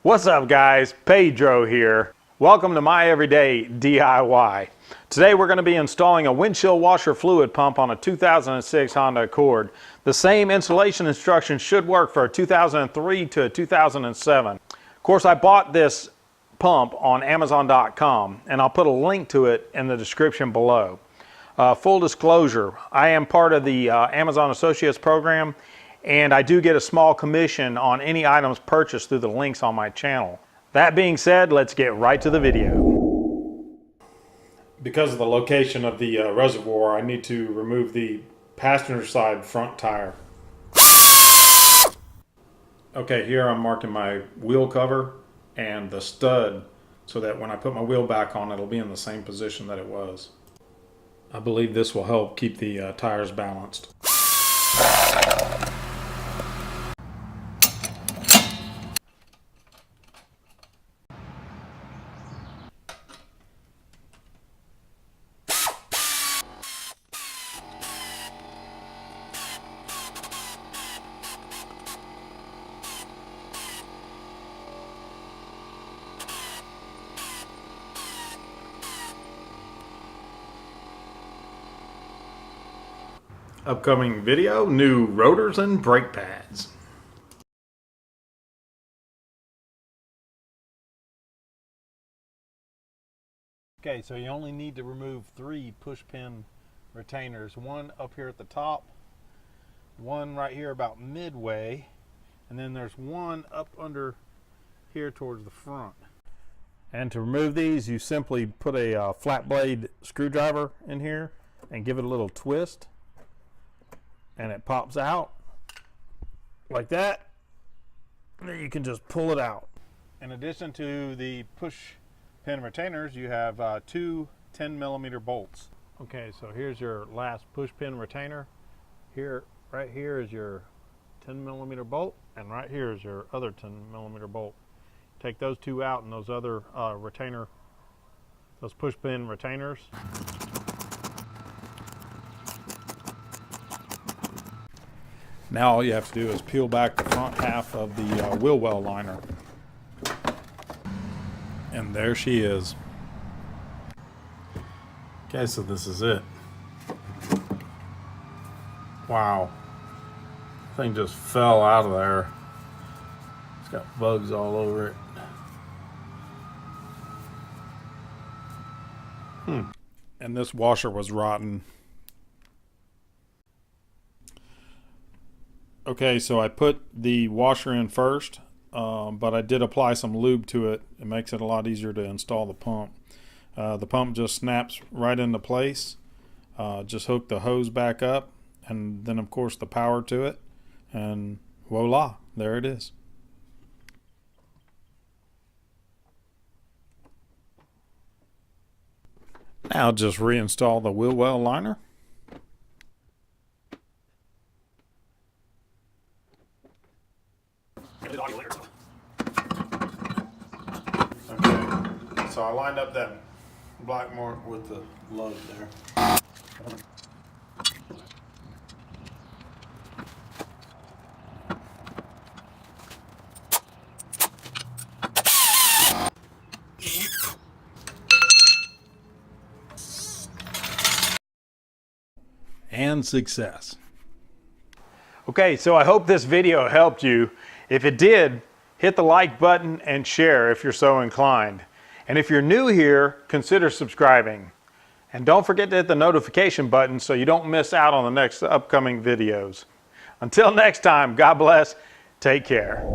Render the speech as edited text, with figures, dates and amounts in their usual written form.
What's up guys, Pedro here. Welcome to my everyday DIY. Today we're going to be installing a windshield washer fluid pump on a 2006 Honda Accord. The same installation instructions should work for a 2003 to a 2007. Of course I bought this pump on Amazon.com and I'll put a link to it in the description below. Full disclosure, I am part of the Amazon Associates program, and I do get a small commission on any items purchased through the links on my channel. That being said, let's get right to the video. Because of the location of the reservoir, I need to remove the passenger side front tire. Okay, here I'm marking my wheel cover and the stud so that when I put my wheel back on, it'll be in the same position that it was. I believe this will help keep the tires balanced. Upcoming video, new rotors and brake pads. Okay, so you only need to remove 3 push pin retainers. One up here at the top, one right here about midway, and then there's one up under here towards the front. And to remove these, you simply put a flat blade screwdriver in here and give it a little twist, and it pops out like that. And then you can just pull it out. In addition to the push pin retainers, you have 2 10mm bolts. Okay, so here's your last push pin retainer. Here, right here is your 10mm bolt, and right here is your other 10mm bolt. Take those 2 out, and those other those push pin retainers. Now all you have to do is peel back the front half of the wheel well liner. And there she is. Okay, so this is it. Wow. Thing just fell out of there. It's got bugs all over it. And this washer was rotten. Okay, so I put the washer in first, but I did apply some lube to it. It makes it a lot easier to install the pump. The pump just snaps right into place. Just hook the hose back up, and then of course the power to it, and voila, there it is. Now just reinstall the wheel well liner. Okay, so I lined up that black mark with the load there. And success. Okay, so I hope this video helped you. If it did, hit the like button and share if you're so inclined. And if you're new here, consider subscribing. And don't forget to hit the notification button so you don't miss out on the next upcoming videos. Until next time, God bless, take care.